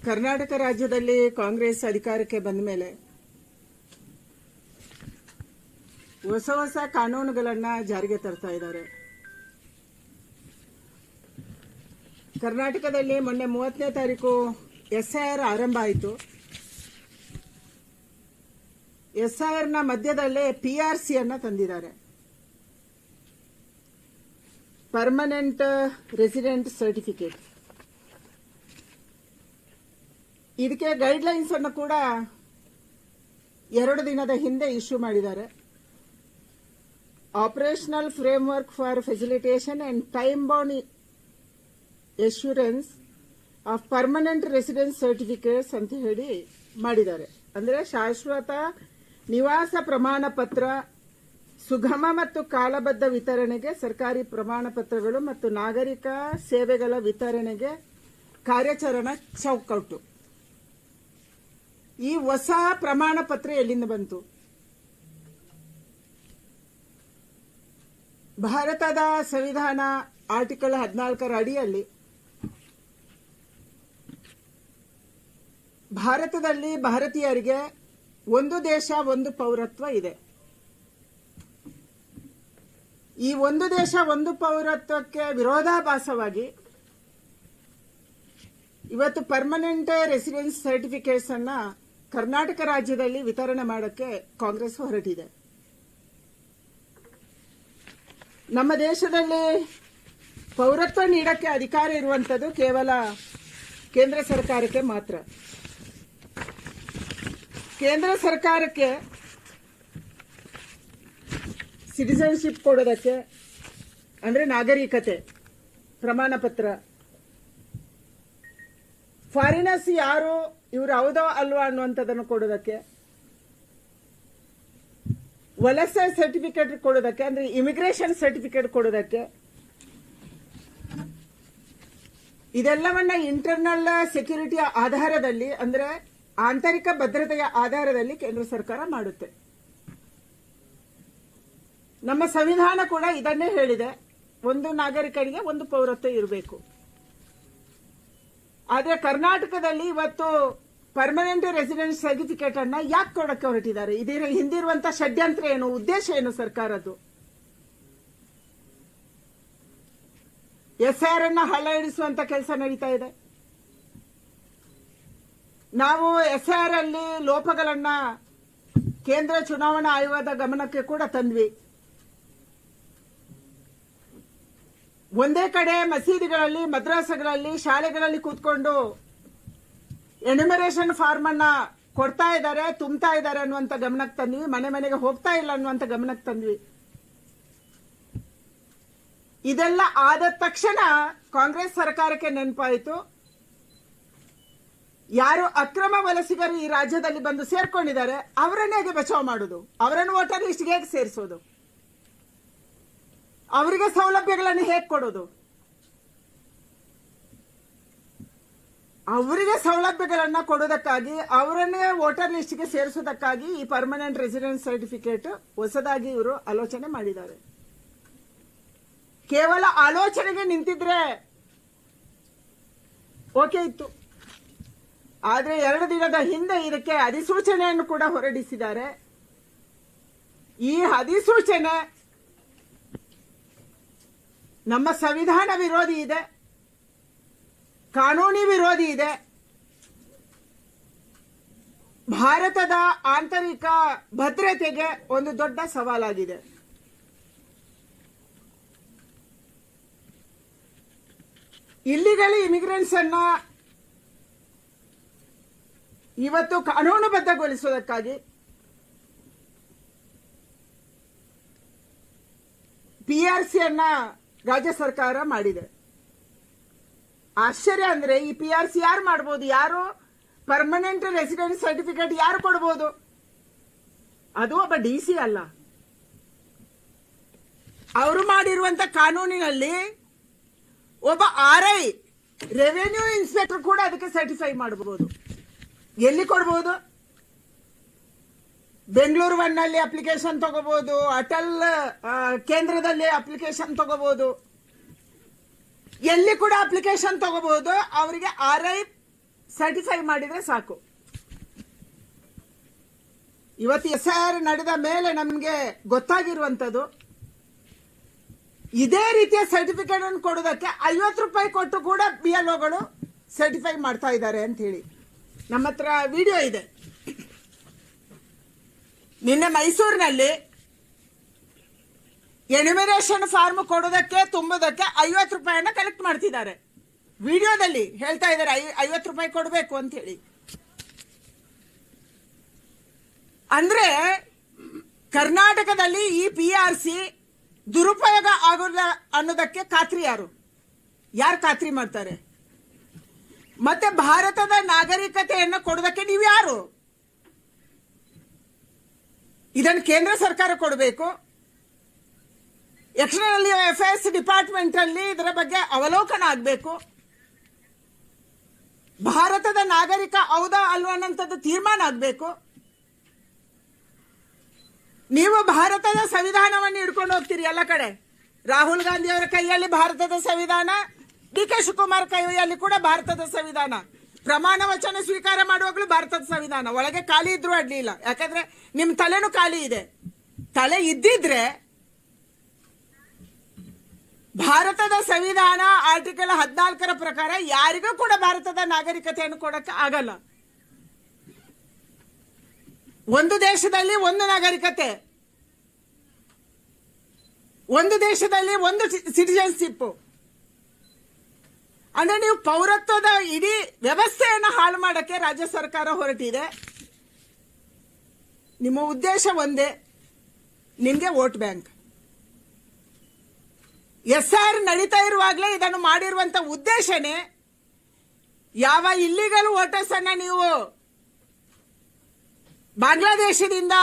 ಕರ್ನಾಟಕ ರಾಜ್ಯದಲ್ಲಿ ಕಾಂಗ್ರೆಸ್ ಅಧಿಕಾರಕ್ಕೆ ಬಂದ ಮೇಲೆ ಹೊಸ ಹೊಸ ಕಾನೂನುಗಳನ್ನ ಜಾರಿಗೆ ತರ್ತಾ ಇದ್ದಾರೆ. ಕರ್ನಾಟಕದಲ್ಲಿ ಮೊನ್ನೆ 30ನೇ ತಾರೀಕು ಎಸ್ಐಆರ್ ಆರಂಭ ಆಯಿತು. ಎಸ್ಐಆರ್ನ ಮಧ್ಯದಲ್ಲೇ ಪಿಆರ್ಸಿಯನ್ನ ತಂದಿದ್ದಾರೆ, ಪರ್ಮನೆಂಟ್ ರೆಸಿಡೆಂಟ್ ಸರ್ಟಿಫಿಕೇಟ್. ಇದಕ್ಕೆ ಗೈಡ್ಲೈನ್ಸ್ ಅನ್ನು ಕೂಡ 2 ದಿನದ ಹಿಂದೆ ಇಶ್ಯೂ ಮಾಡಿದ್ದಾರೆ. Operational framework for facilitation and time bound assurance of permanent residence certificates ಅಂತ ಹೇಳಿ ಮಾಡಿದ್ದಾರೆ. ಅಂದರೆ ಶಾಶ್ವತ ನಿವಾಸ ಪ್ರಮಾಣ ಪತ್ರ, ಸುಗಮ ಮತ್ತು ಕಾಲಬದ್ಧ ವಿತರಣೆಗೆ ಸರ್ಕಾರಿ ಪ್ರಮಾಣ ಪತ್ರಗಳು ಮತ್ತು ನಾಗರಿಕ ಸೇವೆಗಳ ವಿತರಣೆಗೆ ಕಾರ್ಯಾಚರಣಾ ಚೌಕಟ್ಟು. ಈ ಹೊಸ ಪ್ರಮಾಣ ಪತ್ರ ಎಲ್ಲಿಂದ ಬಂತು? ಭಾರತದ ಸಂವಿಧಾನ ಆರ್ಟಿಕಲ್ 14ರ ಅಡಿಯಲ್ಲಿ ಭಾರತದಲ್ಲಿ ಭಾರತೀಯರಿಗೆ ಒಂದು ದೇಶ ಒಂದು ಪೌರತ್ವ ಇದೆ. ಈ ಒಂದು ದೇಶ ಒಂದು ಪೌರತ್ವಕ್ಕೆ ವಿರೋಧಾಭಾಸವಾಗಿ ಇವತ್ತು ಪರ್ಮನೆಂಟ್ ರೆಸಿಡೆನ್ಸ್ ಸರ್ಟಿಫಿಕೇಟ್ಸ್ ಅನ್ನ ಕರ್ನಾಟಕ ರಾಜ್ಯದಲ್ಲಿ ವಿತರಣೆ ಮಾಡೋಕ್ಕೆ ಕಾಂಗ್ರೆಸ್ ಹೊರಟಿದೆ. ನಮ್ಮ ದೇಶದಲ್ಲಿ ಪೌರತ್ವ ನೀಡಕ್ಕೆ ಅಧಿಕಾರ ಇರುವಂತದ್ದು ಕೇವಲ ಕೇಂದ್ರ ಸರ್ಕಾರಕ್ಕೆ ಮಾತ್ರ. ಕೇಂದ್ರ ಸರ್ಕಾರಕ್ಕೆ ಸಿಟಿಸನ್ಶಿಪ್ ಕೊಡೋದಕ್ಕೆ, ಅಂದ್ರೆ ನಾಗರಿಕತೆ ಪ್ರಮಾಣ ಪತ್ರ, ಫಾರಿನರ್ಸ್ ಯಾರು ಇವರು ಹೌದೋ ಅಲ್ವಾ ಅನ್ನುವಂಥದ್ದನ್ನು ಕೊಡೋದಕ್ಕೆ, ವಲಸೆ ಸರ್ಟಿಫಿಕೇಟ್ ಕೊಡೋದಕ್ಕೆ, ಅಂದ್ರೆ ಇಮಿಗ್ರೇಷನ್ ಸರ್ಟಿಫಿಕೇಟ್ ಕೊಡೋದಕ್ಕೆ, ಇದೆಲ್ಲವನ್ನ ಇಂಟರ್ನಲ್ ಸೆಕ್ಯೂರಿಟಿಯ ಆಧಾರದಲ್ಲಿ, ಅಂದ್ರೆ ಆಂತರಿಕ ಭದ್ರತೆಯ ಆಧಾರದಲ್ಲಿ ಕೇಂದ್ರ ಸರ್ಕಾರ ಮಾಡುತ್ತೆ. ನಮ್ಮ ಸಂವಿಧಾನ ಕೂಡ ಇದನ್ನೇ ಹೇಳಿದೆ, ಒಂದು ನಾಗರಿಕರಿಗೆ ಒಂದು ಪೌರತ್ವ ಇರಬೇಕು. ಆದ್ರೆ ಕರ್ನಾಟಕದಲ್ಲಿ ಇವತ್ತು ಪರ್ಮನೆಂಟ್ ರೆಸಿಡೆನ್ಸ್ ಸರ್ಟಿಫಿಕೇಟ್ ಅನ್ನ ಯಾಕೆ ಕೊಡಕ್ಕೆ ಹೊರಟಿದ್ದಾರೆ? ಇದರ ಹಿಂದಿರುವಂತಹ ಷಡ್ಯಂತ್ರ ಏನು, ಉದ್ದೇಶ ಏನು ಸರ್ಕಾರದ್ದು? ಎಸ್ಐಆರ್ ಅನ್ನ ಹಳ್ಳ ಹಿಡಿಸುವಂತ ಕೆಲಸ ನಡೀತಾ ಇದೆ. ನಾವು ಎಸ್ಐಆರ್ ಅಲ್ಲಿ ಲೋಪಗಳನ್ನ ಕೇಂದ್ರ ಚುನಾವಣಾ ಆಯೋಗದ ಗಮನಕ್ಕೆ ಕೂಡ ತಂದ್ವಿ. ಒಂದೇ ಕಡೆ ಮಸೀದಿಗಳಲ್ಲಿ, ಮದ್ರಾಸಗಳಲ್ಲಿ, ಶಾಲೆಗಳಲ್ಲಿ ಕೂತ್ಕೊಂಡು ಎನ್ಯುಮರೇಷನ್ ಫಾರ್ಮ್ ಅನ್ನ ಕೊಡ್ತಾ ಇದ್ದಾರೆ, ತುಂಬ್ತಾ ಇದ್ದಾರೆ ಅನ್ನುವಂತ ಗಮನಕ್ಕೆ ತಂದ್ವಿ. ಮನೆ ಮನೆಗೆ ಹೋಗ್ತಾ ಇಲ್ಲ ಅನ್ನುವಂತ ಗಮನಕ್ಕೆ ತಂದ್ವಿ. ಇದೆಲ್ಲ ಆದ ತಕ್ಷಣ ಕಾಂಗ್ರೆಸ್ ಸರ್ಕಾರಕ್ಕೆ ನೆನಪಾಯಿತು, ಯಾರು ಅಕ್ರಮ ವಲಸಿಗರು ಈ ರಾಜ್ಯದಲ್ಲಿ ಬಂದು ಸೇರ್ಕೊಂಡಿದ್ದಾರೆ ಅವರನ್ನೇ ಹೇಗೆ ಬಚಾವ್ ಮಾಡೋದು, ಅವರನ್ನು ವೋಟರ್ ಲಿಸ್ಟ್ಗೆ ಹೇಗೆ ಸೇರಿಸೋದು, ಅವರಿಗೆ ಸೌಲಭ್ಯಗಳನ್ನು ಹೇಗೆ ಕೊಡೋದು? ಅವರಿಗೆ ಸೌಲಭ್ಯಗಳನ್ನ ಕೊಡೋದಕ್ಕಾಗಿ, ಅವರನ್ನೇ ವೋಟರ್ ಲಿಸ್ಟ್ಗೆ ಸೇರಿಸೋದಕ್ಕಾಗಿ ಈ ಪರ್ಮನೆಂಟ್ ರೆಸಿಡೆನ್ಸ್ ಸರ್ಟಿಫಿಕೇಟ್ ಹೊಸದಾಗಿ ಇವರು ಆಲೋಚನೆ ಮಾಡಿದ್ದಾರೆ. ಕೇವಲ ಆಲೋಚನೆಗೆ ನಿಂತಿದ್ರೆ ಓಕೆ ಇತ್ತು. ಆದ್ರೆ 2 ದಿನದ ಹಿಂದೆ ಇದಕ್ಕೆ ಅಧಿಸೂಚನೆಯನ್ನು ಕೂಡ ಹೊರಡಿಸಿದ್ದಾರೆ. ಈ ಅಧಿಸೂಚನೆ ನಮ್ಮ ಸಂವಿಧಾನ ವಿರೋಧಿ ಇದೆ, ಕಾನೂನಿ ವಿರೋಧಿ ಇದೆ, ಭಾರತದ ಆಂತರಿಕ ಭದ್ರತೆಗೆ ಒಂದು ದೊಡ್ಡ ಸವಾಲಾಗಿದೆ. ಇಲ್ಲಿಗಲ್ ಇಮಿಗ್ರೆಂಟ್ಸ್ ಅನ್ನ ಇವತ್ತು ಕಾನೂನುಬದ್ಧಗೊಳಿಸುವುದಕ್ಕಾಗಿ ಪಿಆರ್ಸಿಯನ್ನ ರಾಜ್ಯ ಸರ್ಕಾರ ಮಾಡಿದೆ. ಆಶ್ಚರ್ಯ ಅಂದ್ರೆ ಈ ಪಿಆರ್ಸಿ ಯಾರು ಮಾಡಬಹುದು? ಯಾರು ಪರ್ಮನೆಂಟ್ ರೆಸಿಡೆನ್ಸ್ ಸರ್ಟಿಫಿಕೇಟ್ ಯಾರು ಕೊಡಬಹುದು? ಅದು ಒಬ್ಬ ಡಿಸಿ ಅಲ್ಲ. ಅವರು ಮಾಡಿರುವಂತ ಕಾನೂನಿನಲ್ಲಿ ಒಬ್ಬ RI ರೆವೆನ್ಯೂ ಇನ್ಸ್ಪೆಕ್ಟರ್ ಕೂಡ ಅದಕ್ಕೆ ಸರ್ಟಿಫೈ ಮಾಡಬಹುದು. ಎಲ್ಲಿ ಕೊಡಬಹುದು? ಬೆಂಗಳೂರು 1ನಲ್ಲಿ ಅಪ್ಲಿಕೇಶನ್ ತಗೋಬಹುದು, ಅಟಲ್ ಕೇಂದ್ರದಲ್ಲಿ ಅಪ್ಲಿಕೇಶನ್ ತಗೋಬಹುದು, ಎಲ್ಲಿ ಕೂಡ ಅಪ್ಲಿಕೇಶನ್ ತಗೋಬಹುದು. ಅವರಿಗೆ RI ಸರ್ಟಿಫೈ ಮಾಡಿದ್ರೆ ಸಾಕು. ಇವತ್ತು SIR ನಡೆದ ಮೇಲೆ ನಮಗೆ ಗೊತ್ತಾಗಿರುವಂತದ್ದು ಇದೇ ರೀತಿಯ ಸರ್ಟಿಫಿಕೇಟ್ ಅನ್ನು ಕೊಡೋದಕ್ಕೆ 50 ರೂಪಾಯಿ ಕೊಟ್ಟು ಕೂಡ BLOಗಳು ಸರ್ಟಿಫೈ ಮಾಡ್ತಾ ಇದ್ದಾರೆ ಅಂತ ಹೇಳಿ ನಮ್ಮ ಹತ್ರ ವಿಡಿಯೋ ಇದೆ. ನಿನ್ನೆ ಮೈಸೂರಿನಲ್ಲಿ ಎನ್ಯುಮರೇಷನ್ ಫಾರ್ಮ್ ಕೊಡೋದಕ್ಕೆ ತುಂಬೋದಕ್ಕೆ 50 ರೂಪಾಯಿಯನ್ನ ಕಲೆಕ್ಟ್ ಮಾಡ್ತಿದ್ದಾರೆ. ವಿಡಿಯೋದಲ್ಲಿ ಹೇಳ್ತಾ ಇದ್ದಾರೆ 50 ರೂಪಾಯಿ ಕೊಡಬೇಕು ಅಂತ ಹೇಳಿ. ಅಂದ್ರೆ ಕರ್ನಾಟಕದಲ್ಲಿ ಈ PRC ದುರುಪಯೋಗ ಆಗೋಲ್ಲ ಅನ್ನೋದಕ್ಕೆ ಖಾತ್ರಿ ಯಾರು ಖಾತ್ರಿ ಮಾಡ್ತಾರೆ? ಮತ್ತೆ ಭಾರತದ ನಾಗರಿಕತೆಯನ್ನು ಕೊಡೋದಕ್ಕೆ ನೀವು ಯಾರು? ಇದನ್ನು ಕೇಂದ್ರ ಸರ್ಕಾರ ಕೊಡಬೇಕು. ಎಕ್ಸ್ಟರ್ನಲ್ ಅಫೇರ್ಸ್ ಡಿಪಾರ್ಟ್ಮೆಂಟ್ ಅಲ್ಲಿ ಇದರ ಬಗ್ಗೆ ಅವಲೋಕನ ಆಗಬೇಕು. ಭಾರತದ ನಾಗರಿಕ ಹೌದಾ ಅಲ್ವಾ ಅನ್ನೋಂಥದ್ದು ತೀರ್ಮಾನ ಆಗಬೇಕು. ನೀವು ಭಾರತದ ಸಂವಿಧಾನವನ್ನು ಹಿಡ್ಕೊಂಡು ಹೋಗ್ತೀರಿ ಎಲ್ಲ ಕಡೆ. ರಾಹುಲ್ ಗಾಂಧಿ ಅವರ ಕೈಯಲ್ಲಿ ಭಾರತದ ಸಂವಿಧಾನ, DK ಶಿವಕುಮಾರ್ ಕೈಯಲ್ಲಿ ಕೂಡ ಭಾರತದ ಸಂವಿಧಾನ, ಪ್ರಮಾಣ ವಚನ ಸ್ವೀಕಾರ ಮಾಡುವಾಗಲೂ ಭಾರತದ ಸಂವಿಧಾನ. ಒಳಗೆ ಖಾಲಿ ಇದ್ರೂ ಅಡ್ಲಿಲ್ಲ, ಯಾಕಂದ್ರೆ ನಿಮ್ ತಲೆನೂ ಖಾಲಿ ಇದೆ. ತಲೆ ಇದ್ದಿದ್ರೆ ಭಾರತದ ಸಂವಿಧಾನ ಆರ್ಟಿಕಲ್ 14 ಪ್ರಕಾರ ಯಾರಿಗೂ ಕೂಡ ಭಾರತದ ನಾಗರಿಕತೆಯನ್ನು ಕೊಡಕ್ಕೆ ಆಗಲ್ಲ. ಒಂದು ದೇಶದಲ್ಲಿ ಒಂದು ನಾಗರಿಕತೆ, ಒಂದು ದೇಶದಲ್ಲಿ ಒಂದು ಸಿಟಿಜನ್ಶಿಪ್. ಅಂದ್ರೆ ನೀವು ಪೌರತ್ವದ ಇಡೀ ವ್ಯವಸ್ಥೆಯನ್ನು ಹಾಳು ಮಾಡಕ್ಕೆ ರಾಜ್ಯ ಸರ್ಕಾರ ಹೊರಟಿದೆ. ನಿಮ್ಮ ಉದ್ದೇಶ ಒಂದೇ, ನಿಮ್ಗೆ ವೋಟ್ ಬ್ಯಾಂಕ್. SIR ನಡೀತಾ ಇರುವಾಗಲೇ ಇದನ್ನು ಮಾಡಿರುವಂತ ಉದ್ದೇಶನೇ ಯಾವ ಇಲ್ಲಿಗಲ್ ವೋಟರ್ಸ್ ಅನ್ನ ನೀವು ಬಾಂಗ್ಲಾದೇಶದಿಂದ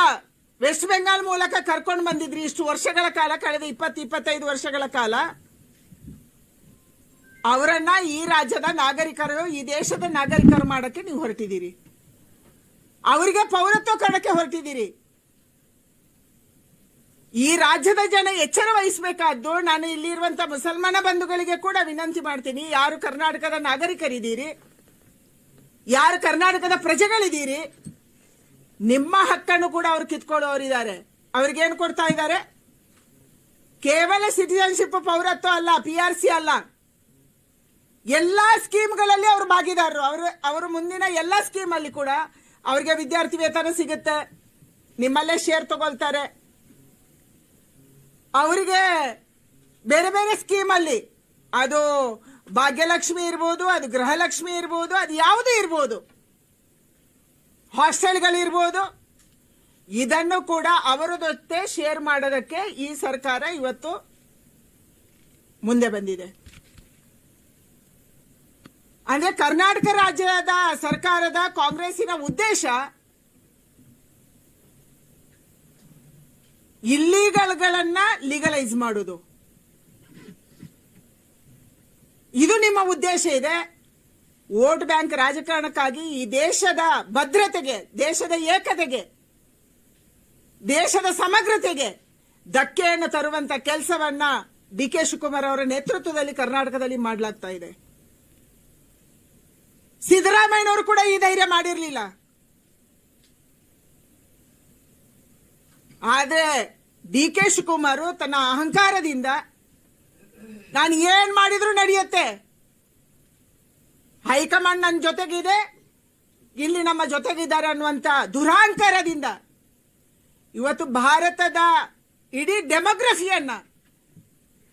ವೆಸ್ಟ್ ಬೆಂಗಾಲ್ ಮೂಲಕ ಕರ್ಕೊಂಡು ಬಂದಿದ್ರಿ ಇಷ್ಟು ವರ್ಷಗಳ ಕಾಲ, ಕಳೆದ 20-25 ವರ್ಷಗಳ ಕಾಲ, ಅವರನ್ನ ಈ ರಾಜ್ಯದ ನಾಗರಿಕರು, ಈ ದೇಶದ ನಾಗರಿಕರು ಮಾಡಕ್ಕೆ ನೀವು ಹೊರಟಿದ್ದೀರಿ. ಅವರಿಗೆ ಪೌರತ್ವ ಕೊಡಕ್ಕೆ ಹೊರಟಿದ್ದೀರಿ. ಈ ರಾಜ್ಯದ ಜನ ಎಚ್ಚರ ವಹಿಸಬೇಕಾದ್ದು. ನಾನು ಇಲ್ಲಿರುವಂತ ಮುಸಲ್ಮಾನ ಬಂಧುಗಳಿಗೆ ಕೂಡ ವಿನಂತಿ ಮಾಡ್ತೀನಿ, ಯಾರು ಕರ್ನಾಟಕದ ನಾಗರಿಕರಿದ್ದೀರಿ, ಯಾರು ಕರ್ನಾಟಕದ ಪ್ರಜೆಗಳಿದ್ದೀರಿ, ನಿಮ್ಮ ಹಕ್ಕನ್ನು ಕೂಡ ಅವರು ಕಿತ್ಕೊಳ್ಳೋರಿದ್ದಾರೆ. ಅವ್ರಿಗೇನು ಕೊಡ್ತಾ ಇದ್ದಾರೆ? ಕೇವಲ ಸಿಟಿಜನ್ಶಿಪ್ ಪೌರತ್ವ ಅಲ್ಲ, PRC ಅಲ್ಲ, ಎಲ್ಲಾ ಸ್ಕೀಮ್ಗಳಲ್ಲಿ ಅವರು ಭಾಗಿದಾರರು. ಅವರು ಮುಂದಿನ ಎಲ್ಲಾ ಸ್ಕೀಮ್ ಅಲ್ಲಿ ಕೂಡ ಅವರಿಗೆ ವಿದ್ಯಾರ್ಥಿ ವೇತನ ಸಿಗುತ್ತೆ, ನಿಮ್ಮಲ್ಲೇ ಶೇರ್ ತಗೊಳ್ತಾರೆ. ಅವರಿಗೆ ಬೇರೆ ಬೇರೆ ಸ್ಕೀಮ್ ಅಲ್ಲಿ, ಅದು ಭಾಗ್ಯಲಕ್ಷ್ಮಿ ಇರ್ಬೋದು, ಅದು ಗೃಹಲಕ್ಷ್ಮಿ ಇರ್ಬೋದು, ಅದು ಯಾವುದೇ ಇರ್ಬೋದು, ಹಾಸ್ಟೆಲ್ಗಳಿರ್ಬೋದು, ಇದನ್ನು ಕೂಡ ಅವರ ಜೊತೆ ಶೇರ್ ಮಾಡೋದಕ್ಕೆ ಈ ಸರ್ಕಾರ ಇವತ್ತು ಮುಂದೆ ಬಂದಿದೆ. ಅಂದ್ರೆ ಕರ್ನಾಟಕ ರಾಜ್ಯದ ಸರ್ಕಾರದ ಕಾಂಗ್ರೆಸ್ಸಿನ ಉದ್ದೇಶ ಇಲ್ಲಿಗಲ್ಗಳನ್ನ ಲೀಗಲೈಸ್ ಮಾಡೋದು. ಇದು ನಿಮ್ಮ ಉದ್ದೇಶ ಇದೆ. ವೋಟ್ ಬ್ಯಾಂಕ್ ರಾಜಕಾರಣಕ್ಕಾಗಿ ಈ ದೇಶದ ಭದ್ರತೆಗೆ, ದೇಶದ ಏಕತೆಗೆ, ದೇಶದ ಸಮಗ್ರತೆಗೆ ಧಕ್ಕೆಯನ್ನು ತರುವಂತ ಕೆಲಸವನ್ನ DK ಶಿವಕುಮಾರ್ ಅವರ ನೇತೃತ್ವದಲ್ಲಿ ಕರ್ನಾಟಕದಲ್ಲಿ ಮಾಡಲಾಗ್ತಾ ಇದೆ. ಸಿದ್ದರಾಮಯ್ಯನವರು ಕೂಡ ಈ ಧೈರ್ಯ ಮಾಡಿರಲಿಲ್ಲ. ಆದ್ರೆ DK ಶಿವಕುಮಾರ್ ತನ್ನ ಅಹಂಕಾರದಿಂದ ನಾನು ಏನ್ ಮಾಡಿದ್ರು ನಡೆಯುತ್ತೆ, ಹೈಕಮಾಂಡ್ ನನ್ನ ಜೊತೆಗಿದೆ, ಇಲ್ಲಿ ನಮ್ಮ ಜೊತೆಗಿದ್ದಾರೆ ಅನ್ನುವಂತ ದುರಹಂಕಾರದಿಂದ ಇವತ್ತು ಭಾರತದ ಇಡೀ ಡೆಮೋಗ್ರಫಿಯನ್ನ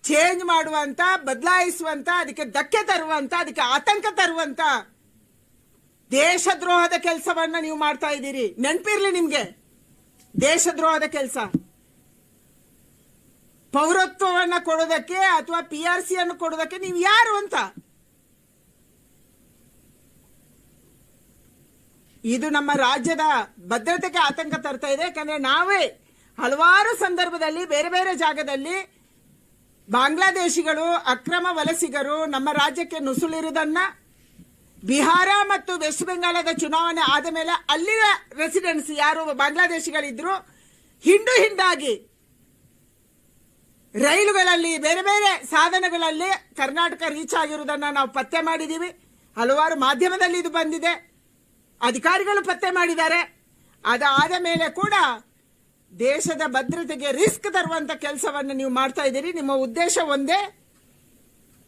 ಚೇಂಜ್ ಮಾಡುವಂತ, ಬದಲಾಯಿಸುವಂತ, ಅದಕ್ಕೆ ಧಕ್ಕೆ ತರುವಂತ, ಅದಕ್ಕೆ ಆತಂಕ ತರುವಂತ ದೇಶದ್ರೋಹದ ಕೆಲಸವನ್ನ ನೀವು ಮಾಡ್ತಾ ಇದ್ದೀರಿ. ನೆನಪಿರ್ಲಿ ನಿಮ್ಗೆ, ದೇಶದ್ರೋಹದ ಕೆಲಸ. ಪೌರತ್ವವನ್ನ ಕೊಡೋದಕ್ಕೆ ಅಥವಾ PRC ಅನ್ನು ಕೊಡೋದಕ್ಕೆ ನೀವು ಯಾರು ಅಂತ. ಇದು ನಮ್ಮ ರಾಜ್ಯದ ಭದ್ರತೆಗೆ ಆತಂಕ ತರ್ತಾ ಇದೆ. ಯಾಕಂದ್ರೆ ನಾವೇ ಹಲವಾರು ಸಂದರ್ಭದಲ್ಲಿ ಬೇರೆ ಬೇರೆ ಜಾಗದಲ್ಲಿ ಬಾಂಗ್ಲಾದೇಶಿಗಳು, ಅಕ್ರಮ ವಲಸಿಗರು ನಮ್ಮ ರಾಜ್ಯಕ್ಕೆ ನುಸುಳಿರುವುದನ್ನ, ಬಿಹಾರ ಮತ್ತು ವೆಸ್ಟ್ ಬೆಂಗಾಲದ ಚುನಾವಣೆ ಆದ ಮೇಲೆ ಅಲ್ಲಿಯ ರೆಸಿಡೆನ್ಸ್ ಯಾರು ಬಾಂಗ್ಲಾದೇಶಿಗಳಿದ್ರು ಹಿಂಡು ಹಿಂಡಾಗಿ ರೈಲುಗಳಲ್ಲಿ ಬೇರೆ ಬೇರೆ ಸಾಧನಗಳಲ್ಲಿ ಕರ್ನಾಟಕ ರೀಚ್ ಆಗಿರುವುದನ್ನ ನಾವು ಪತ್ತೆ ಮಾಡಿದೀವಿ. ಹಲವಾರು ಮಾಧ್ಯಮದಲ್ಲಿ ಇದು ಬಂದಿದೆ, ಅಧಿಕಾರಿಗಳು ಪತ್ತೆ ಮಾಡಿದ್ದಾರೆ. ಅದಾದ ಮೇಲೆ ಕೂಡ ದೇಶದ ಭದ್ರತೆಗೆ ರಿಸ್ಕ್ ತರುವಂತ ಕೆಲಸವನ್ನು ನೀವು ಮಾಡ್ತಾ ಇದ್ದೀರಿ. ನಿಮ್ಮ ಉದ್ದೇಶ ಒಂದೇ,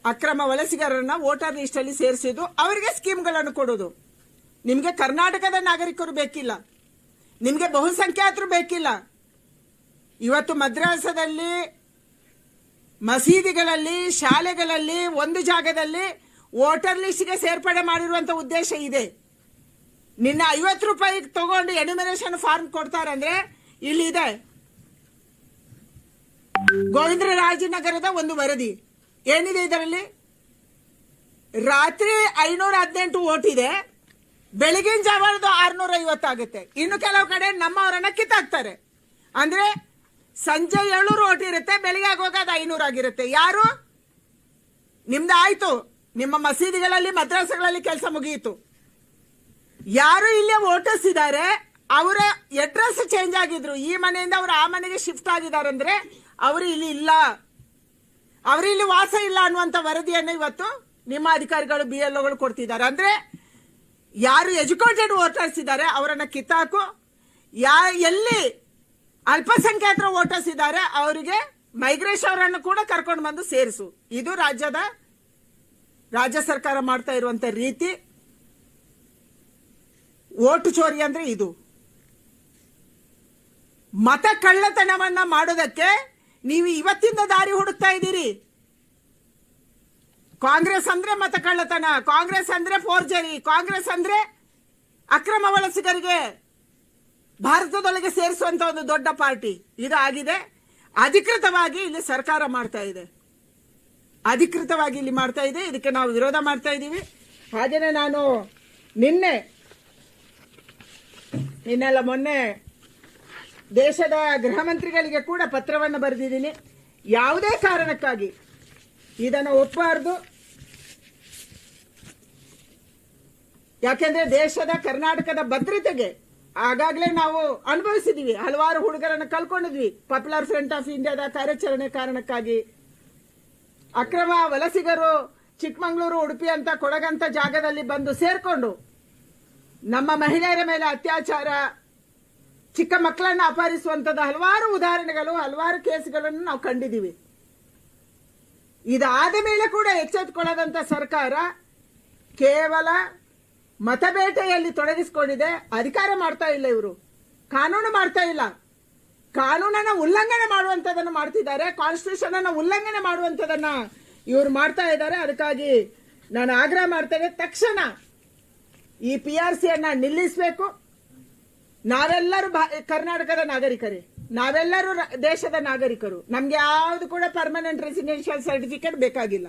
ಅಕ್ರಮ ವಲಸಿಗರನ್ನ ವೋಟರ್ ಲಿಸ್ಟ್ ಅಲ್ಲಿ ಸೇರಿಸಿದ್ದು, ಅವರಿಗೆ ಸ್ಕೀಮ್ಗಳನ್ನು ಕೊಡೋದು. ನಿಮಗೆ ಕರ್ನಾಟಕದ ನಾಗರಿಕರು ಬೇಕಿಲ್ಲ, ನಿಮಗೆ ಬಹುಸಂಖ್ಯಾತರು ಬೇಕಿಲ್ಲ. ಇವತ್ತು ಮದ್ರಾಸದಲ್ಲಿ, ಮಸೀದಿಗಳಲ್ಲಿ, ಶಾಲೆಗಳಲ್ಲಿ ಒಂದು ಜಾಗದಲ್ಲಿ ವೋಟರ್ ಲಿಸ್ಟ್ಗೆ ಸೇರ್ಪಡೆ ಮಾಡಿರುವಂತ ಉದ್ದೇಶ ಇದೆ. ನಿನ್ನ 50 ರೂಪಾಯಿ ತಗೊಂಡು ಎನ್ಯುಮರೇಷನ್ ಫಾರ್ಮ್ ಕೊಡ್ತಾರೆ ಅಂದ್ರೆ ಇಲ್ಲಿದೆ. ಗೋವಿಂದರಾಜನಗರದ ಒಂದು ವರದಿ ಏನಿದೆ ಇದರಲ್ಲಿ, ರಾತ್ರಿ 518 ವೋಟ್ ಇದೆ, ಬೆಳಗಿನ ಜಾವದ 650 ಆಗುತ್ತೆ. ಇನ್ನು ಕೆಲವು ಕಡೆ ನಮ್ಮವರನ್ನ ಕಿತ್ತಾಕ್ತಾರೆ. ಅಂದ್ರೆ ಸಂಜೆ 700 ವೋಟ್ ಇರುತ್ತೆ, ಬೆಳಿಗ್ಗೆ ಆಗುವಾಗ ಅದು 500 ಆಗಿರುತ್ತೆ. ಯಾರು ನಿಮ್ದು ಆಯ್ತು, ನಿಮ್ಮ ಮಸೀದಿಗಳಲ್ಲಿ ಮದ್ರಾಸಗಳಲ್ಲಿ ಕೆಲಸ ಮುಗಿಯಿತು. ಯಾರು ಇಲ್ಲೇ ವೋಟರ್ಸ್ ಇದ್ದಾರೆ, ಅವರ ಅಡ್ರೆಸ್ ಚೇಂಜ್ ಆಗಿದ್ರು, ಈ ಮನೆಯಿಂದ ಅವರು ಆ ಮನೆಗೆ ಶಿಫ್ಟ್ ಆಗಿದ್ದಾರೆ ಅಂದ್ರೆ ಅವರು ಇಲ್ಲಿ ಇಲ್ಲ, ಅವರು ಇಲ್ಲಿ ವಾಸ ಇಲ್ಲ ಅನ್ನುವಂತ ವರದಿಯನ್ನು ಇವತ್ತು ನಿಮ್ಮ ಅಧಿಕಾರಿಗಳು BLOಗಳು ಕೊಡ್ತಿದ್ದಾರೆ. ಅಂದ್ರೆ ಯಾರು ಎಜುಕೇಟೆಡ್ ವೋಟರ್ಸ್ ಇದ್ದಾರೆ ಅವರನ್ನ ಕಿತ್ತಾಕು, ಎಲ್ಲಿ ಅಲ್ಪಸಂಖ್ಯಾತರ ವೋಟರ್ಸ್ ಇದ್ದಾರೆ ಅವರಿಗೆ ಮೈಗ್ರೇಷನ್ ಅವರನ್ನು ಕೂಡ ಕರ್ಕೊಂಡು ಬಂದು ಸೇರಿಸು. ಇದು ರಾಜ್ಯ ಸರ್ಕಾರ ಮಾಡ್ತಾ ಇರುವಂತ ರೀತಿ. ವೋಟು ಚೋರಿ ಅಂದ್ರೆ ಇದು. ಮತ ಕಳ್ಳತನವನ್ನ ಮಾಡೋದಕ್ಕೆ ನೀವು ಇವತ್ತಿಂದ ದಾರಿ ಹುಡುಕ್ತಾ ಇದ್ದೀರಿ. ಕಾಂಗ್ರೆಸ್ ಅಂದ್ರೆ ಮತ ಕಳ್ಳತನ, ಕಾಂಗ್ರೆಸ್ ಅಂದ್ರೆ ಫೋರ್ಜರಿ, ಕಾಂಗ್ರೆಸ್ ಅಂದ್ರೆ ಅಕ್ರಮ ವಲಸಿಗರಿಗೆ ಭಾರತದೊಳಗೆ ಸೇರಿಸುವಂತ ಒಂದು ದೊಡ್ಡ ಪಾರ್ಟಿ ಇದು ಆಗಿದೆ. ಅಧಿಕೃತವಾಗಿ ಇಲ್ಲಿ ಸರ್ಕಾರ ಮಾಡ್ತಾ ಇದೆ, ಅಧಿಕೃತವಾಗಿ ಇಲ್ಲಿ ಮಾಡ್ತಾ ಇದೆ. ಇದಕ್ಕೆ ನಾವು ವಿರೋಧ ಮಾಡ್ತಾ ಇದ್ದೀವಿ. ಹಾಗೇನೆ ನಾನು ನಿನ್ನೆಲ್ಲ ಮೊನ್ನೆ ದೇಶದ ಗೃಹ ಮಂತ್ರಿಗಳಿಗೆ ಕೂಡ ಪತ್ರವನ್ನು ಬರೆದಿದ್ದೀನಿ. ಯಾವುದೇ ಕಾರಣಕ್ಕಾಗಿ ಇದನ್ನು ಒಪ್ಪಬಾರದು. ಯಾಕೆಂದ್ರೆ ದೇಶದ ಕರ್ನಾಟಕದ ಭದ್ರತೆಗೆ ಆಗಾಗಲೇ ನಾವು ಅನುಭವಿಸಿದೀವಿ, ಹಲವಾರು ಹುಡುಗರನ್ನು ಕಳ್ಕೊಂಡಿದ್ವಿ. ಪಾಪ್ಯುಲರ್ ಫ್ರಂಟ್ ಆಫ್ ಇಂಡಿಯಾದ ಕಾರ್ಯಾಚರಣೆ ಕಾರಣಕ್ಕಾಗಿ ಅಕ್ರಮ ವಲಸಿಗರು ಚಿಕ್ಕಮಗಳೂರು, ಉಡುಪಿ ಅಂತ ಕೊಡಗಂತ ಜಾಗದಲ್ಲಿ ಬಂದು ಸೇರ್ಕೊಂಡು ನಮ್ಮ ಮಹಿಳೆಯರ ಮೇಲೆ ಅತ್ಯಾಚಾರ, ಚಿಕ್ಕ ಮಕ್ಕಳನ್ನ ಅಪಹರಿಸುವಂತದ್ದು ಹಲವಾರು ಉದಾಹರಣೆಗಳು, ಹಲವಾರು ಕೇಸ್ಗಳನ್ನು ನಾವು ಕಂಡಿದ್ದೀವಿ. ಇದಾದ ಮೇಲೆ ಕೂಡ ಎಚ್ಚೆತ್ತುಕೊಳ್ಳದಂತ ಸರ್ಕಾರ ಕೇವಲ ಮತಬೇಟೆಯಲ್ಲಿ ತೊಡಗಿಸಿಕೊಂಡಿದೆ. ಅಧಿಕಾರ ಮಾಡ್ತಾ ಇಲ್ಲ, ಇವರು ಕಾನೂನು ಮಾಡ್ತಾ ಇಲ್ಲ, ಕಾನೂನನ್ನ ಉಲ್ಲಂಘನೆ ಮಾಡುವಂತದನ್ನು ಮಾಡ್ತಿದ್ದಾರೆ, ಕಾನ್ಸ್ಟಿಟ್ಯೂಷನ್ ಅನ್ನ ಉಲ್ಲಂಘನೆ ಮಾಡುವಂತದನ್ನ ಇವರು ಮಾಡ್ತಾ ಇದ್ದಾರೆ. ಅದಕ್ಕಾಗಿ ನಾನು ಆಗ್ರಹ ಮಾಡ್ತೇನೆ, ತಕ್ಷಣ ಈ PRC ಅನ್ನ ನಿಲ್ಲಿಸಬೇಕು. ನಾವೆಲ್ಲರೂ ಕರ್ನಾಟಕದ ನಾಗರಿಕರೇ, ನಾವೆಲ್ಲರೂ ದೇಶದ ನಾಗರಿಕರು. ನಮ್ಗೆ ಯಾವ್ದು ಕೂಡ ಪರ್ಮನೆಂಟ್ ರೆಸಿಡೆನ್ಷಿಯಲ್ ಸರ್ಟಿಫಿಕೇಟ್ ಬೇಕಾಗಿಲ್ಲ.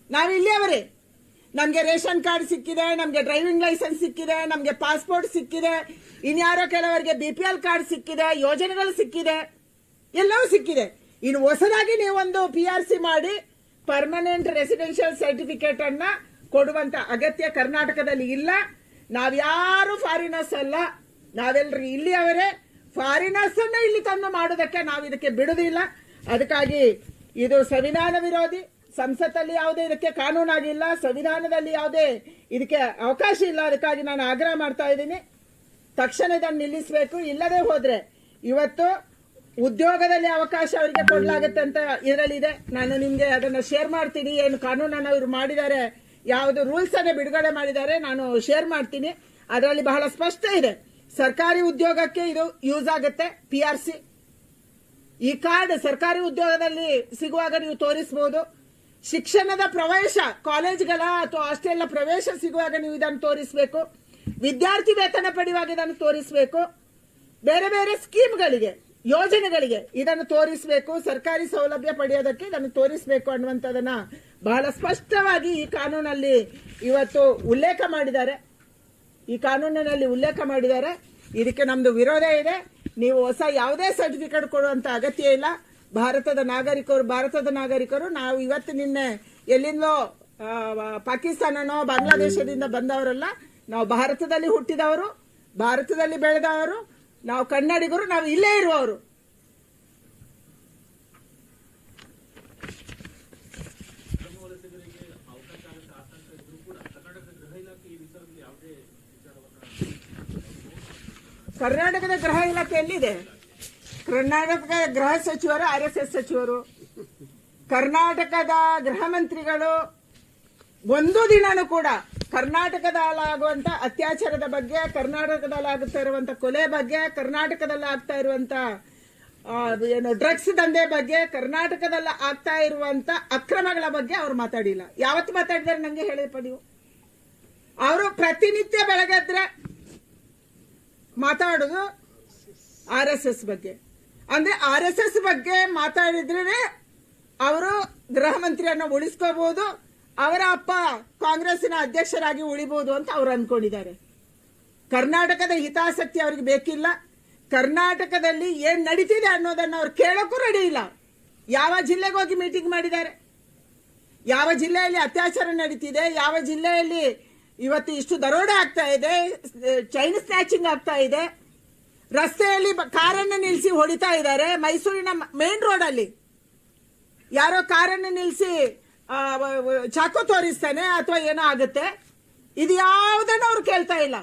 ನಾವು ಇಲ್ಲಿಯವರೇ, ನಮ್ಗೆ ರೇಷನ್ ಕಾರ್ಡ್ ಸಿಕ್ಕಿದೆ, ನಮ್ಗೆ ಡ್ರೈವಿಂಗ್ ಲೈಸೆನ್ಸ್ ಸಿಕ್ಕಿದೆ, ನಮ್ಗೆ ಪಾಸ್ಪೋರ್ಟ್ ಸಿಕ್ಕಿದೆ, ಇನ್ಯಾರೋ ಕೆಲವರಿಗೆ BPL ಕಾರ್ಡ್ ಸಿಕ್ಕಿದೆ, ಯೋಜನೆಗಳು ಸಿಕ್ಕಿದೆ, ಎಲ್ಲವೂ ಸಿಕ್ಕಿದೆ. ಇನ್ನು ಹೊಸದಾಗಿ ನೀವೊಂದು PRC ಮಾಡಿ ಪರ್ಮನೆಂಟ್ ರೆಸಿಡೆನ್ಷಿಯಲ್ ಸರ್ಟಿಫಿಕೇಟ್ ಅನ್ನ ಕೊಡುವಂತ ಅಗತ್ಯ ಕರ್ನಾಟಕದಲ್ಲಿ ಇಲ್ಲ. ನಾವ್ಯಾರು ಫಾರಿನರ್ಸ್ ಅಲ್ಲ, ನಾವೆಲ್ಲರೂ ಇಲ್ಲಿಯವರೇ. ಫಾರಿನರ್ಸ್ ಅನ್ನ ಇಲ್ಲಿ ತಂದು ಮಾಡೋದಕ್ಕೆ ನಾವು ಇದಕ್ಕೆ ಬಿಡುವುದಿಲ್ಲ. ಅದಕ್ಕಾಗಿ ಇದು ಸಂವಿಧಾನ ವಿರೋಧಿ. ಸಂಸತ್ತಲ್ಲಿ ಯಾವುದೇ ಇದಕ್ಕೆ ಕಾನೂನಾಗಿಲ್ಲ, ಸಂವಿಧಾನದಲ್ಲಿ ಯಾವುದೇ ಇದಕ್ಕೆ ಅವಕಾಶ ಇಲ್ಲ. ಅದಕ್ಕಾಗಿ ನಾನು ಆಗ್ರಹ ಮಾಡ್ತಾ ಇದ್ದೀನಿ, ತಕ್ಷಣ ಇದನ್ನು ನಿಲ್ಲಿಸಬೇಕು. ಇಲ್ಲದೆ ಹೋದ್ರೆ ಇವತ್ತು ಉದ್ಯೋಗದಲ್ಲಿ ಅವಕಾಶ ಅವರಿಗೆ ಕೊಡಲಾಗುತ್ತೆ ಅಂತ ಇದರಲ್ಲಿದೆ. ನಾನು ನಿಮ್ಗೆ ಅದನ್ನ ಶೇರ್ ಮಾಡ್ತೀನಿ. ಏನು ಕಾನೂನನ್ನು ಇವರು ಮಾಡಿದ್ದಾರೆ, ಯಾವುದು ರೂಲ್ಸ್ ಅನ್ನು ಬಿಡುಗಡೆ ಮಾಡಿದ್ದಾರೆ, ನಾನು ಶೇರ್ ಮಾಡ್ತೀನಿ. ಅದರಲ್ಲಿ ಬಹಳ ಸ್ಪಷ್ಟ ಇದೆ, ಸರ್ಕಾರಿ ಉದ್ಯೋಗಕ್ಕೆ ಇದು ಯೂಸ್ ಆಗುತ್ತೆ. PRC ಈ ಕಾರ್ಡ್ ಸರ್ಕಾರಿ ಉದ್ಯೋಗದಲ್ಲಿ ಸಿಗುವಾಗ ನೀವು ತೋರಿಸಬಹುದು. ಶಿಕ್ಷಣದ ಪ್ರವೇಶ, ಕಾಲೇಜ್ಗಳ ಅಥವಾ ಹಾಸ್ಟೆಲ್ನ ಪ್ರವೇಶ ಸಿಗುವಾಗ ನೀವು ಇದನ್ನು ತೋರಿಸಬೇಕು. ವಿದ್ಯಾರ್ಥಿ ವೇತನ ಪಡೆಯುವಾಗ ಇದನ್ನು ತೋರಿಸಬೇಕು. ಬೇರೆ ಬೇರೆ ಸ್ಕೀಮ್ಗಳಿಗೆ, ಯೋಜನೆಗಳಿಗೆ ಇದನ್ನು ತೋರಿಸಬೇಕು. ಸರ್ಕಾರಿ ಸೌಲಭ್ಯ ಪಡೆಯೋದಕ್ಕೆ ಇದನ್ನು ತೋರಿಸಬೇಕು ಅನ್ನುವಂಥದ್ದನ್ನ ಬಹಳ ಸ್ಪಷ್ಟವಾಗಿ ಈ ಕಾನೂನಲ್ಲಿ ಇವತ್ತು ಉಲ್ಲೇಖ ಮಾಡಿದ್ದಾರೆ. ಈ ಕಾನೂನಿನಲ್ಲಿ ಉಲ್ಲೇಖ ಮಾಡಿದ್ದಾರೆ. ಇದಕ್ಕೆ ನಮ್ದು ವಿರೋಧ ಇದೆ. ನೀವು ಹೊಸ ಯಾವುದೇ ಸರ್ಟಿಫಿಕೇಟ್ ಕೊಡುವಂತ ಅಗತ್ಯ ಇಲ್ಲ. ಭಾರತದ ನಾಗರಿಕರು ನಾವು ಇವತ್ತು ನಿನ್ನೆ ಎಲ್ಲಿಂದೋ ಪಾಕಿಸ್ತಾನನೋ ಬಾಂಗ್ಲಾದೇಶದಿಂದ ಬಂದವರಲ್ಲ. ನಾವು ಭಾರತದಲ್ಲಿ ಹುಟ್ಟಿದವರು, ಭಾರತದಲ್ಲಿ ಬೆಳೆದವರು, ನಾವು ಕನ್ನಡಿಗರು, ನಾವು ಇಲ್ಲೇ ಇರುವವರು. ವಲಸಿಗರಿಗೆ ಅವಕಾಶ ಆಗುತ್ತೆ, ಆತಂಕ ಇದ್ರೂ ಕೂಡ ಕರ್ನಾಟಕ ಗೃಹ ಕರ್ನಾಟಕದ ಗೃಹ ಇಲಾಖೆ ಎಲ್ಲಿದೆ? ಕರ್ನಾಟಕದ ಗೃಹ ಸಚಿವರು RSS ಸಚಿವರು, ಕರ್ನಾಟಕದ ಗೃಹ ಮಂತ್ರಿಗಳು ಒಂದು ದಿನನೂ ಕೂಡ ಕರ್ನಾಟಕದಲ್ಲಾಗುವಂತ ಅತ್ಯಾಚಾರದ ಬಗ್ಗೆ, ಕರ್ನಾಟಕದಲ್ಲಿ ಆಗುತ್ತಾ ಇರುವಂತ ಕೊಲೆ ಬಗ್ಗೆ, ಕರ್ನಾಟಕದಲ್ಲಿ ಆಗ್ತಾ ಇರುವಂತ ಡ್ರಗ್ಸ್ ದಂಧೆ ಬಗ್ಗೆ, ಕರ್ನಾಟಕದಲ್ಲಿ ಆಗ್ತಾ ಇರುವಂತ ಅಕ್ರಮಗಳ ಬಗ್ಗೆ ಅವ್ರು ಮಾತಾಡಿಲ್ಲ. ಯಾವತ್ತು ಮಾತಾಡಿದಾರೆ ನಂಗೆ ಹೇಳಿಪ್ಪ ನೀವು? ಅವರು ಪ್ರತಿನಿತ್ಯ ಬೆಳಗ್ಗೆದ್ರೆ ಮಾತಾಡೋದು RSS ಬಗ್ಗೆ. ಅಂದ್ರೆ RSS ಬಗ್ಗೆ ಮಾತಾಡಿದ್ರೆ ಅವರು ಗೃಹ ಮಂತ್ರಿಯನ್ನು ಉಳಿಸ್ಕೋಬಹುದು, ಅವರ ಅಪ್ಪ ಕಾಂಗ್ರೆಸ್ಸಿನ ಅಧ್ಯಕ್ಷರಾಗಿ ಉಳಿಬಹುದು ಅಂತ ಅವ್ರು ಅನ್ಕೊಂಡಿದ್ದಾರೆ. ಕರ್ನಾಟಕದ ಹಿತಾಸಕ್ತಿ ಅವ್ರಿಗೆ ಬೇಕಿಲ್ಲ. ಕರ್ನಾಟಕದಲ್ಲಿ ಏನ್ ನಡೀತಿದೆ ಅನ್ನೋದನ್ನ ಅವ್ರು ಕೇಳೋಕ್ಕೂ ರೆಡಿ ಇಲ್ಲ. ಯಾವ ಜಿಲ್ಲೆಗೆ ಹೋಗಿ ಮೀಟಿಂಗ್ ಮಾಡಿದ್ದಾರೆ? ಯಾವ ಜಿಲ್ಲೆಯಲ್ಲಿ ಅತ್ಯಾಚಾರ ನಡೀತಿದೆ? ಯಾವ ಜಿಲ್ಲೆಯಲ್ಲಿ ಇವತ್ತು ಇಷ್ಟು ದರೋಡೆ ಆಗ್ತಾ ಇದೆ, ಚೈನ್ ಸ್ನ್ಯಾಚಿಂಗ್ ಆಗ್ತಾ ಇದೆ, ರಸ್ತೆಯಲ್ಲಿ ಕಾರನ್ನು ನಿಲ್ಲಿಸಿ ಹೊಡಿತಾ ಇದ್ದಾರೆ. ಮೈಸೂರಿನ ಮೇನ್ ರೋಡ್ ಅಲ್ಲಿ ಯಾರೋ ಕಾರನ್ನು ನಿಲ್ಲಿಸಿ ಚಾಕು ತೋರಿಸ್ತಾನೆ ಅಥವಾ ಏನೋ ಆಗುತ್ತೆ. ಇದು ಯಾವುದನ್ನು ಅವ್ರು ಕೇಳ್ತಾ ಇಲ್ಲ.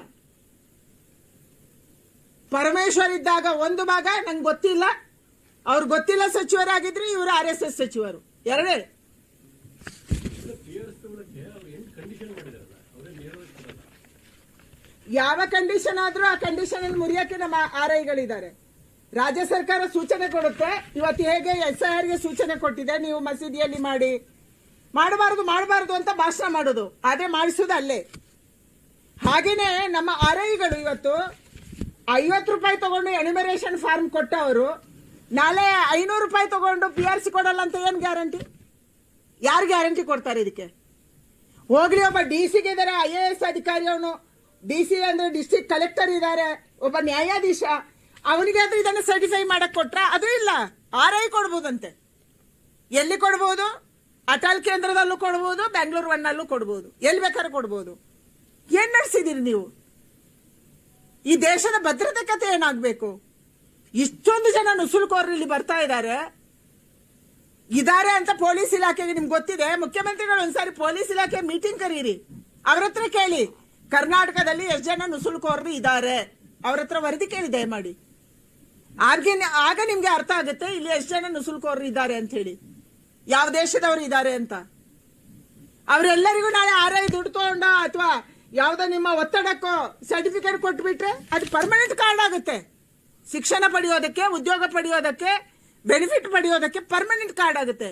ಪರಮೇಶ್ವರ್ ಇದ್ದಾಗ ಒಂದು ಭಾಗ ನಂಗೆ ಗೊತ್ತಿಲ್ಲ, ಅವ್ರು ಗೊತ್ತಿಲ್ಲ ಸಚಿವರಾಗಿದ್ರೆ ಇವರು RSS ಸಚಿವರು. ಎರಡೇ ಯಾವ ಕಂಡೀಷನ್ ಆದ್ರೂ ಆ ಕಂಡೀಷನ್ ಅನ್ನು ಮುರಿಯಕ್ಕೆ ನಮ್ಮ RIಗಳಿದ್ದಾರೆ. ರಾಜ್ಯ ಸರ್ಕಾರ ಸೂಚನೆ ಕೊಡುತ್ತೆ. ಇವತ್ತು ಹೇಗೆ SIR ಗೆ ಸೂಚನೆ ಕೊಟ್ಟಿದೆ, ನೀವು ಮಸೀದಿಯಲ್ಲಿ ಮಾಡಬಾರದು ಅಂತ ಭಾಷಣ ಮಾಡೋದು, ಅದೇ ಮಾಡಿಸೋದು ಅಲ್ಲೇ. ಹಾಗೇನೆ ನಮ್ಮ RIಗಳು ಇವತ್ತು 50 ರೂಪಾಯಿ ತಗೊಂಡು ಎನಿಮರೇಷನ್ ಫಾರ್ಮ್ ಕೊಟ್ಟವರು ನಾಳೆ 500 ರೂಪಾಯಿ ತಗೊಂಡು PRC ಕೊಡಲ್ಲ ಅಂತ ಏನ್ ಗ್ಯಾರಂಟಿ? ಯಾರು ಗ್ಯಾರಂಟಿ ಕೊಡ್ತಾರೆ ಇದಕ್ಕೆ? ಹೋಗ್ಲಿ, ಒಬ್ಬ DC ಗೆ ಇದ್ದಾರೆ, IAS ಅಧಿಕಾರಿ, ಅವನು DC ಅಂದ್ರೆ ಡಿಸ್ಟ್ರಿಕ್ಟ್ ಕಲೆಕ್ಟರ್ ಇದ್ದಾರೆ, ಒಬ್ಬ ನ್ಯಾಯಾಧೀಶ, ಅವನಿಗೆ ಆದ್ರೂ ಇದನ್ನು ಸರ್ಟಿಫೈ ಮಾಡಕ್ ಕೊಟ್ರ? ಅದು ಇಲ್ಲ. RI ಕೊಡ್ಬೋದಂತೆ. ಎಲ್ಲಿ ಕೊಡ್ಬೋದು? ಅಟಲ್ ಕೇಂದ್ರದಲ್ಲೂ ಕೊಡ್ಬೋದು, ಬೆಂಗಳೂರು 1 ಅಲ್ಲೂ ಕೊಡ್ಬೋದು, ಎಲ್ಲಿ ಬೇಕಾದ್ರೂ ಕೊಡ್ಬೋದು. ಏನ್ ನಡೆಸಿದಿರಿ ನೀವು? ಈ ದೇಶದ ಭದ್ರತೆ ಕತೆ ಏನಾಗಬೇಕು? ಇಷ್ಟೊಂದು ಜನ ನುಸುಳುಕೋರರು ಇಲ್ಲಿ ಬರ್ತಾ ಇದ್ದಾರೆ ಅಂತ ಪೊಲೀಸ್ ಇಲಾಖೆಗೆ ನಿಮ್ಗೆ ಗೊತ್ತಿದೆ. ಮುಖ್ಯಮಂತ್ರಿಗಳು ಒಂದ್ಸಾರಿ ಪೊಲೀಸ್ ಇಲಾಖೆ ಮೀಟಿಂಗ್ ಕರೀರಿ, ಅವ್ರ ಹತ್ರ ಕೇಳಿ ಕರ್ನಾಟಕದಲ್ಲಿ ಎಷ್ಟು ಜನ ನುಸುಳುಕೋರರು ಇದ್ದಾರೆ, ಅವ್ರ ಹತ್ರ ವರದಿ ಕೇಳಿ ದಯಮಾಡಿ. ಆಗ ನಿಮ್ಗೆ ಅರ್ಥ ಆಗುತ್ತೆ ಇಲ್ಲಿ ಎಷ್ಟು ಜನ ನುಸುಳುಕೋರರು ಇದ್ದಾರೆ ಅಂತ ಹೇಳಿ, ಯಾವ ದೇಶದವರು ಇದ್ದಾರೆ ಅಂತ. ಅವರೆಲ್ಲರಿಗೂ ನಾಳೆ RI ದುಡ್ಡು ತಗೊಂಡ ಅಥವಾ ಯಾವುದೋ ನಿಮ್ಮ ಒತ್ತಡಕ್ಕೋ ಸರ್ಟಿಫಿಕೇಟ್ ಕೊಟ್ಬಿಟ್ರೆ ಅದು ಪರ್ಮನೆಂಟ್ ಕಾರ್ಡ್ ಆಗುತ್ತೆ. ಶಿಕ್ಷಣ ಪಡೆಯೋದಕ್ಕೆ, ಉದ್ಯೋಗ ಪಡೆಯೋದಕ್ಕೆ, ಬೆನಿಫಿಟ್ ಪಡೆಯೋದಕ್ಕೆ ಪರ್ಮನೆಂಟ್ ಕಾರ್ಡ್ ಆಗುತ್ತೆ.